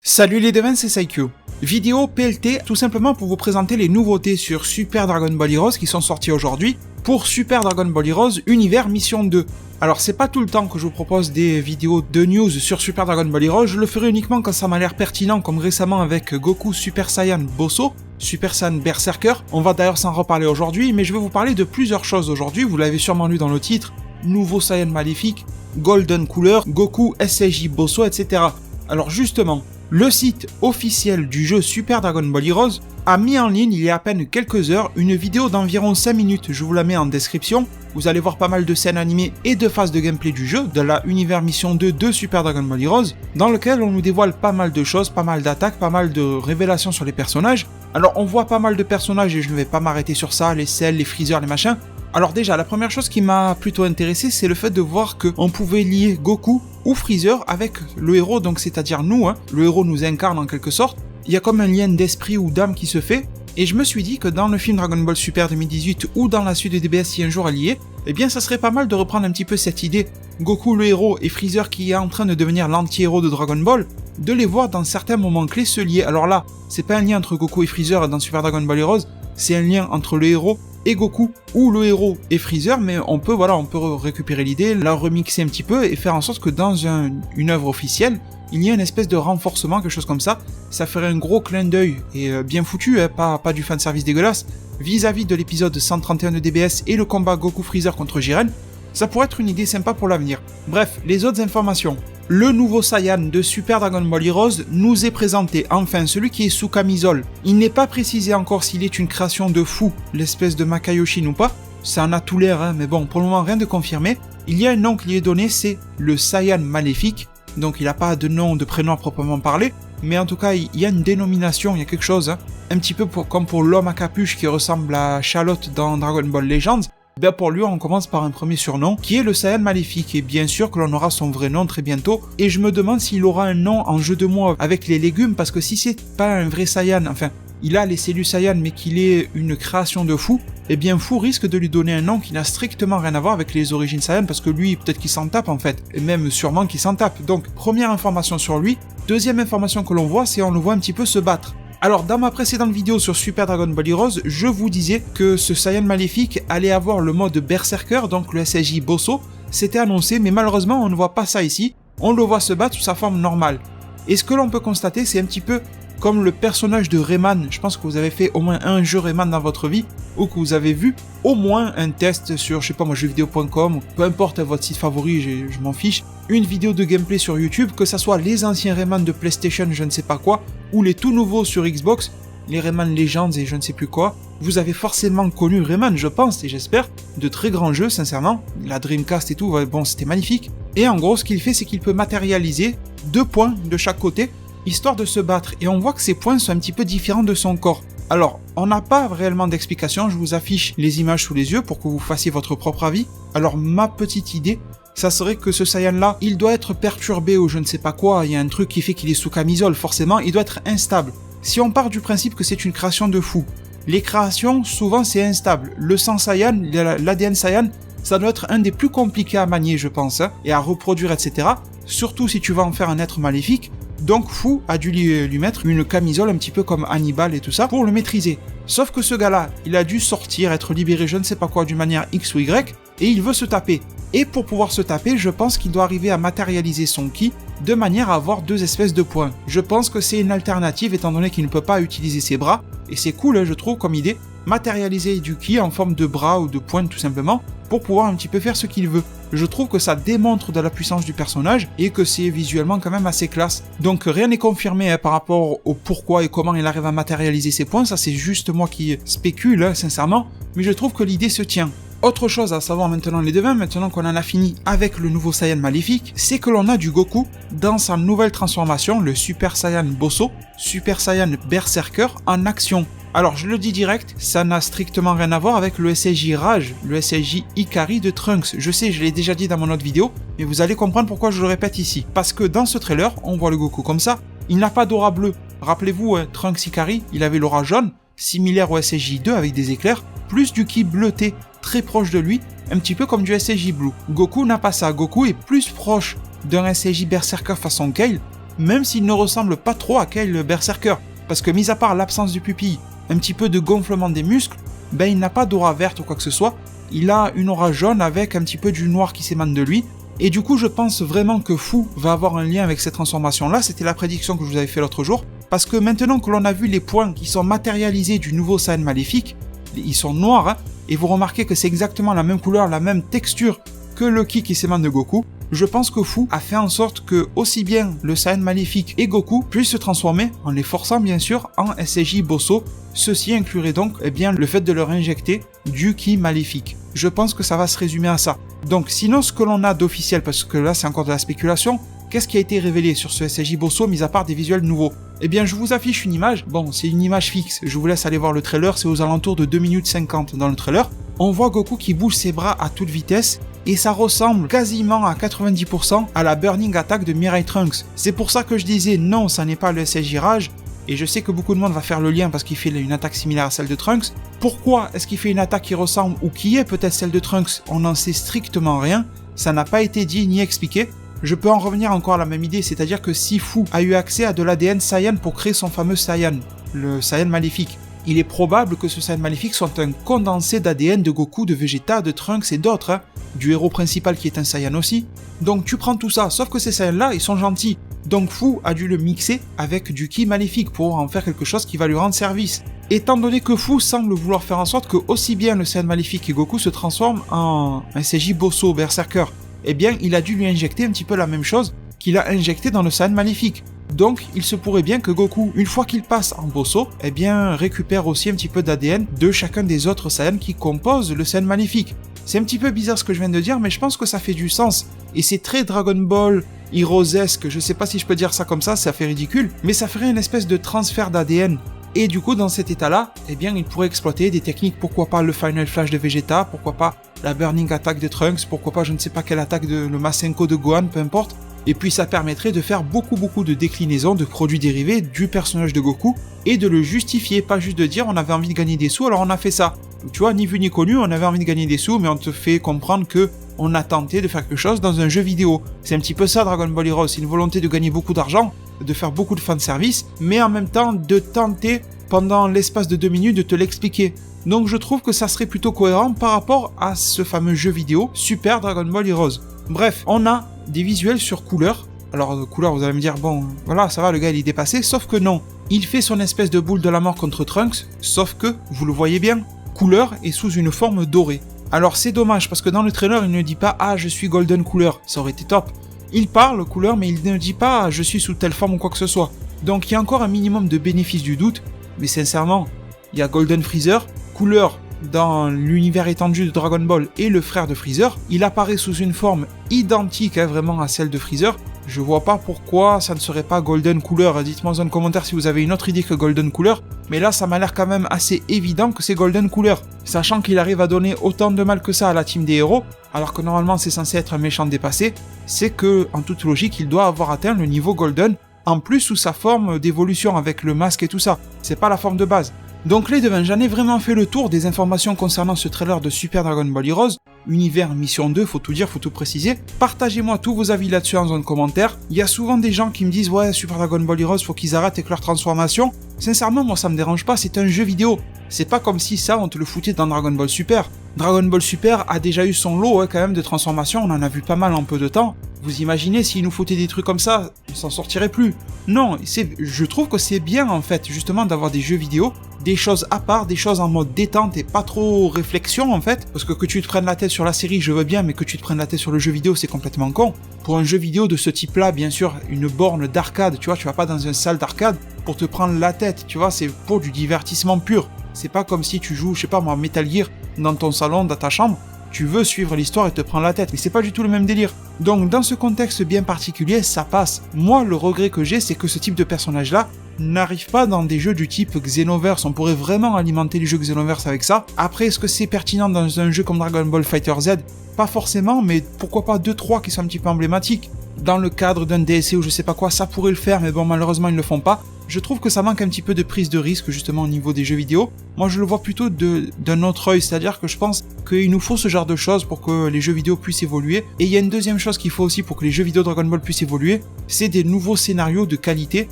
Salut les devins, c'est Saikyu. Vidéo PLT tout simplement pour vous présenter les nouveautés sur Super Dragon Ball Heroes qui sont sorties aujourd'hui pour Super Dragon Ball Heroes Univers Mission 2. Alors c'est pas tout le temps que je vous propose des vidéos de news sur Super Dragon Ball Heroes, je le ferai uniquement quand ça m'a l'air pertinent comme récemment avec Goku Super Saiyan Bosso, Super Saiyan Berserker. On va d'ailleurs s'en reparler aujourd'hui, mais je vais vous parler de plusieurs choses aujourd'hui, vous l'avez sûrement lu dans le titre, nouveau Saiyan maléfique, Golden Couleur, Goku SSJ Bosso, etc. Alors justement, le site officiel du jeu Super Dragon Ball Heroes a mis en ligne il y a à peine quelques heures une vidéo d'environ 5 minutes, je vous la mets en description. Vous allez voir pas mal de scènes animées et de phases de gameplay du jeu, de la Univers Mission 2 de Super Dragon Ball Heroes, dans lequel on nous dévoile pas mal de choses, pas mal d'attaques, pas mal de révélations sur les personnages. Alors on voit pas mal de personnages et je ne vais pas m'arrêter sur ça, les Cell, les Freezer, les machins. Alors déjà, la première chose qui m'a plutôt intéressé, c'est le fait de voir qu'on pouvait lier Goku ou Freezer avec le héros, donc c'est-à-dire nous, le héros nous incarne en quelque sorte. Il y a comme un lien d'esprit ou d'âme qui se fait, et je me suis dit que dans le film Dragon Ball Super 2018 ou dans la suite de DBS si un jour elle y est, eh bien ça serait pas mal de reprendre un petit peu cette idée, Goku le héros et Freezer qui est en train de devenir l'anti-héros de Dragon Ball, de les voir dans certains moments clés se lier. Alors là, c'est pas un lien entre Goku et Freezer dans Super Dragon Ball Heroes, c'est un lien entre le héros et Goku, ou le héros et Freezer, mais on peut récupérer l'idée, la remixer un petit peu et faire en sorte que dans une œuvre officielle, il y ait une espèce de renforcement, quelque chose comme ça. Ça ferait un gros clin d'œil, et bien foutu, pas du fanservice dégueulasse, vis-à-vis de l'épisode 131 de DBS et le combat Goku-Freezer contre Jiren. Ça pourrait être une idée sympa pour l'avenir. Bref, les autres informations. Le nouveau Saiyan de Super Dragon Ball Heroes nous est présenté, enfin celui qui est sous camisole. Il n'est pas précisé encore s'il est une création de fou, l'espèce de Makayoshin ou pas. Ça en a tout l'air, mais bon, pour le moment rien de confirmé. Il y a un nom qui lui est donné, c'est le Saiyan Maléfique. Donc il n'a pas de nom, de prénom à proprement parler. Mais en tout cas, il y a une dénomination, il y a quelque chose. Un petit peu comme pour l'homme à capuche qui ressemble à Charlotte dans Dragon Ball Legends. Ben pour lui, on commence par un premier surnom, qui est le Saiyan Maléfique, et bien sûr que l'on aura son vrai nom très bientôt, et je me demande s'il aura un nom en jeu de mots avec les légumes, parce que si c'est pas un vrai Saiyan, enfin, il a les cellules Saiyan, mais qu'il est une création de Fou, eh bien Fou risque de lui donner un nom qui n'a strictement rien à voir avec les origines Saiyan, parce que lui, peut-être qu'il s'en tape en fait, et même sûrement qu'il s'en tape. Donc, première information sur lui. Deuxième information que l'on voit, c'est on le voit un petit peu se battre. Alors dans ma précédente vidéo sur Super Dragon Ball Heroes, je vous disais que ce Saiyan maléfique allait avoir le mode Berserker, donc le SSJ Bosso, c'était annoncé, mais malheureusement on ne voit pas ça ici, on le voit se battre sous sa forme normale. Et ce que l'on peut constater, c'est un petit peu comme le personnage de Rayman, je pense que vous avez fait au moins un jeu Rayman dans votre vie, ou que vous avez vu au moins un test sur, je sais pas moi, jeuxvideo.com, ou peu importe votre site favori, je m'en fiche, une vidéo de gameplay sur YouTube, que ça soit les anciens Rayman de PlayStation, je ne sais pas quoi, ou les tout nouveaux sur Xbox, les Rayman Legends et je ne sais plus quoi, vous avez forcément connu Rayman, je pense, et j'espère, de très grands jeux, sincèrement, la Dreamcast et tout, bon, c'était magnifique. Et en gros, ce qu'il fait, c'est qu'il peut matérialiser 2 points de chaque côté, histoire de se battre, et on voit que ces points sont un petit peu différents de son corps. Alors, on n'a pas réellement d'explication, je vous affiche les images sous les yeux pour que vous fassiez votre propre avis. Alors, ma petite idée, ça serait que ce Saiyan-là, il doit être perturbé ou je ne sais pas quoi, il y a un truc qui fait qu'il est sous camisole, forcément, il doit être instable. Si on part du principe que c'est une création de Fou, les créations, souvent c'est instable. Le sang Saiyan, l'ADN Saiyan, ça doit être un des plus compliqués à manier, je pense, et à reproduire, etc. Surtout si tu vas en faire un être maléfique. Donc Fou a dû lui mettre une camisole un petit peu comme Hannibal et tout ça pour le maîtriser. Sauf que ce gars-là, il a dû sortir, être libéré je ne sais pas quoi d'une manière X ou Y, et il veut se taper. Et pour pouvoir se taper, je pense qu'il doit arriver à matérialiser son ki de manière à avoir 2 espèces de points. Je pense que c'est une alternative étant donné qu'il ne peut pas utiliser ses bras, et c'est cool je trouve comme idée, matérialiser du ki en forme de bras ou de pointes tout simplement, pour pouvoir un petit peu faire ce qu'il veut. Je trouve que ça démontre de la puissance du personnage et que c'est visuellement quand même assez classe. Donc rien n'est confirmé par rapport au pourquoi et comment il arrive à matérialiser ses points, ça c'est juste moi qui spécule sincèrement, mais je trouve que l'idée se tient. Autre chose à savoir maintenant les devins, maintenant qu'on en a fini avec le nouveau Saiyan maléfique, c'est que l'on a du Goku dans sa nouvelle transformation, le Super Saiyan Bosso, Super Saiyan Berserker en action. Alors je le dis direct, ça n'a strictement rien à voir avec le SSJ Rage, le SSJ Ikari de Trunks. Je sais, je l'ai déjà dit dans mon autre vidéo, mais vous allez comprendre pourquoi je le répète ici. Parce que dans ce trailer, on voit le Goku comme ça, il n'a pas d'aura bleue. Rappelez-vous, Trunks Ikari, il avait l'aura jaune, similaire au SSJ 2 avec des éclairs, plus du ki bleuté, très proche de lui, un petit peu comme du SSJ Blue. Goku n'a pas ça, Goku est plus proche d'un SSJ Berserker façon Kale, même s'il ne ressemble pas trop à Kyle le Berserker. Parce que mis à part l'absence de pupille, un petit peu de gonflement des muscles, ben il n'a pas d'aura verte ou quoi que ce soit, il a une aura jaune avec un petit peu du noir qui s'émane de lui, et du coup je pense vraiment que Fu va avoir un lien avec cette transformation là, c'était la prédiction que je vous avais fait l'autre jour, parce que maintenant que l'on a vu les points qui sont matérialisés du nouveau Saiyan maléfique, ils sont noirs, hein, et vous remarquez que c'est exactement la même couleur, la même texture que le ki qui s'émane de Goku, je pense que Fu a fait en sorte que aussi bien le Saiyan maléfique et Goku puissent se transformer, en les forçant bien sûr, en SSJ Bosso. Ceci inclurait donc le fait de leur injecter du ki maléfique. Je pense que ça va se résumer à ça. Donc sinon ce que l'on a d'officiel, parce que là c'est encore de la spéculation, qu'est-ce qui a été révélé sur ce SSJ Bosso mis à part des visuels nouveaux? Eh bien je vous affiche une image, bon c'est une image fixe, je vous laisse aller voir le trailer, c'est aux alentours de 2 minutes 50 dans le trailer. On voit Goku qui bouge ses bras à toute vitesse, et ça ressemble quasiment à 90% à la Burning Attack de Mirai Trunks. C'est pour ça que je disais non, ça n'est pas le SSJ Rage, et je sais que beaucoup de monde va faire le lien parce qu'il fait une attaque similaire à celle de Trunks. Pourquoi est-ce qu'il fait une attaque qui ressemble ou qui est peut-être celle de Trunks? On n'en sait strictement rien, ça n'a pas été dit ni expliqué. Je peux en revenir encore à la même idée, c'est-à-dire que si Fu a eu accès à de l'ADN Saiyan pour créer son fameux Saiyan, le Saiyan maléfique, il est probable que ce Saiyan maléfique soit un condensé d'ADN de Goku, de Vegeta, de Trunks et d'autres, hein, du héros principal qui est un Saiyan aussi. Donc tu prends tout ça, sauf que ces Saiyans-là, ils sont gentils. Donc Fu a dû le mixer avec du ki maléfique pour en faire quelque chose qui va lui rendre service. Étant donné que Fu semble vouloir faire en sorte que aussi bien le Saiyan maléfique et Goku se transforment en un SSJ Bosso Berserker, eh bien il a dû lui injecter un petit peu la même chose qu'il a injecté dans le Saiyan maléfique. Donc il se pourrait bien que Goku, une fois qu'il passe en Bosso, eh bien récupère aussi un petit peu d'ADN de chacun des autres Saiyans qui composent le Saiyan maléfique. C'est un petit peu bizarre ce que je viens de dire, mais je pense que ça fait du sens. Et c'est très Dragon Ball Heroesque, je sais pas si je peux dire ça comme ça fait ridicule, mais ça ferait une espèce de transfert d'ADN. Et du coup, dans cet état-là, eh bien, il pourrait exploiter des techniques, pourquoi pas le Final Flash de Vegeta, pourquoi pas la Burning Attack de Trunks, pourquoi pas je ne sais pas quelle attaque de le Masenko de Gohan, peu importe. Et puis ça permettrait de faire beaucoup de déclinaisons de produits dérivés du personnage de Goku et de le justifier, pas juste de dire on avait envie de gagner des sous alors on a fait ça. Tu vois, ni vu ni connu, on avait envie de gagner des sous mais on te fait comprendre que on a tenté de faire quelque chose dans un jeu vidéo. C'est un petit peu ça Dragon Ball Heroes, c'est une volonté de gagner beaucoup d'argent, de faire beaucoup de fanservice, mais en même temps de tenter pendant l'espace de 2 minutes de te l'expliquer. Donc je trouve que ça serait plutôt cohérent par rapport à ce fameux jeu vidéo Super Dragon Ball Heroes. Bref, on a des visuels sur couleur. Alors couleur, vous allez me dire, bon, voilà, ça va, le gars il est dépassé, sauf que non. Il fait son espèce de boule de la mort contre Trunks, sauf que, vous le voyez bien, couleur est sous une forme dorée. Alors c'est dommage, parce que dans le trailer, il ne dit pas « Ah, je suis Golden Couleur », ça aurait été top. Il parle couleur, mais il ne dit pas « Je suis sous telle forme » ou quoi que ce soit. Donc il y a encore un minimum de bénéfice du doute, mais sincèrement, il y a Golden Freezer, couleur dans l'univers étendu de Dragon Ball et le frère de Freezer, il apparaît sous une forme identique vraiment à celle de Freezer. Je vois pas pourquoi ça ne serait pas Golden Couleur. Dites-moi dans un commentaire si vous avez une autre idée que Golden Couleur, mais là ça m'a l'air quand même assez évident que c'est Golden Couleur, sachant qu'il arrive à donner autant de mal que ça à la team des héros, alors que normalement c'est censé être un méchant dépassé. C'est que, en toute logique, il doit avoir atteint le niveau Golden, en plus sous sa forme d'évolution avec le masque et tout ça. C'est pas la forme de base. Donc les devins, j'en ai vraiment fait le tour des informations concernant ce trailer de Super Dragon Ball Heroes, univers mission 2, faut tout dire, faut tout préciser. Partagez-moi tous vos avis là-dessus en zone commentaire. Il y a souvent des gens qui me disent « Ouais, Super Dragon Ball Heroes, faut qu'ils arrêtent avec leur transformation ». Sincèrement, moi ça me dérange pas, c'est un jeu vidéo. C'est pas comme si ça, on te le foutait dans Dragon Ball Super. Dragon Ball Super a déjà eu son lot quand même de transformations, on en a vu pas mal en peu de temps. Vous imaginez s'ils nous foutaient des trucs comme ça, on s'en sortirait plus. Non, je trouve que c'est bien en fait, justement d'avoir des jeux vidéo, des choses à part, des choses en mode détente et pas trop réflexion en fait. Parce que tu te prennes la tête sur la série, je veux bien, mais que tu te prennes la tête sur le jeu vidéo, c'est complètement con. Pour un jeu vidéo de ce type-là, bien sûr, une borne d'arcade, tu vois, tu vas pas dans une salle d'arcade pour te prendre la tête, tu vois, c'est pour du divertissement pur. C'est pas comme si tu joues, je sais pas moi, Metal Gear dans ton salon, dans ta chambre. Tu veux suivre l'histoire et te prendre la tête, mais c'est pas du tout le même délire. Donc dans ce contexte bien particulier, ça passe. Moi, le regret que j'ai, c'est que ce type de personnage-là n'arrive pas dans des jeux du type Xenoverse. On pourrait vraiment alimenter les jeux Xenoverse avec ça. Après, est-ce que c'est pertinent dans un jeu comme Dragon Ball FighterZ ? Pas forcément, mais pourquoi pas 2-3 qui sont un petit peu emblématiques. dans le cadre d'un DLC ou je sais pas quoi, ça pourrait le faire, mais bon, malheureusement, ils le font pas. Je trouve que ça manque un petit peu de prise de risque justement au niveau des jeux vidéo. Moi je le vois plutôt d'un autre œil, c'est-à-dire que je pense qu'il nous faut ce genre de choses pour que les jeux vidéo puissent évoluer. Et il y a une deuxième chose qu'il faut aussi pour que les jeux vidéo Dragon Ball puissent évoluer, c'est des nouveaux scénarios de qualité.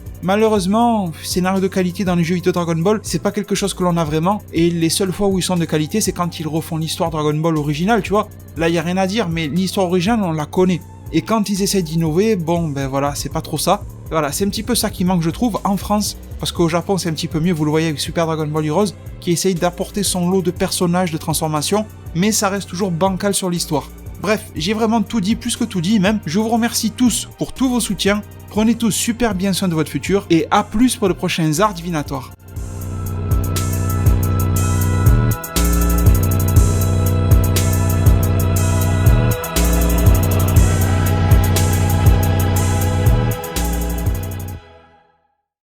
Malheureusement, scénarios de qualité dans les jeux vidéo Dragon Ball, c'est pas quelque chose que l'on a vraiment. Et les seules fois où ils sont de qualité, c'est quand ils refont l'histoire Dragon Ball originale, tu vois. Là il y a rien à dire, mais l'histoire originale on la connaît. Et quand ils essaient d'innover, bon ben voilà, c'est pas trop ça. Voilà, c'est un petit peu ça qui manque je trouve en France, parce qu'au Japon c'est un petit peu mieux, vous le voyez avec Super Dragon Ball Heroes, qui essaye d'apporter son lot de personnages, de transformations, mais ça reste toujours bancal sur l'histoire. Bref, j'ai vraiment tout dit, plus que tout dit même. Je vous remercie tous pour tous vos soutiens, prenez tous super bien soin de votre futur, et à plus pour de prochains arts divinatoires.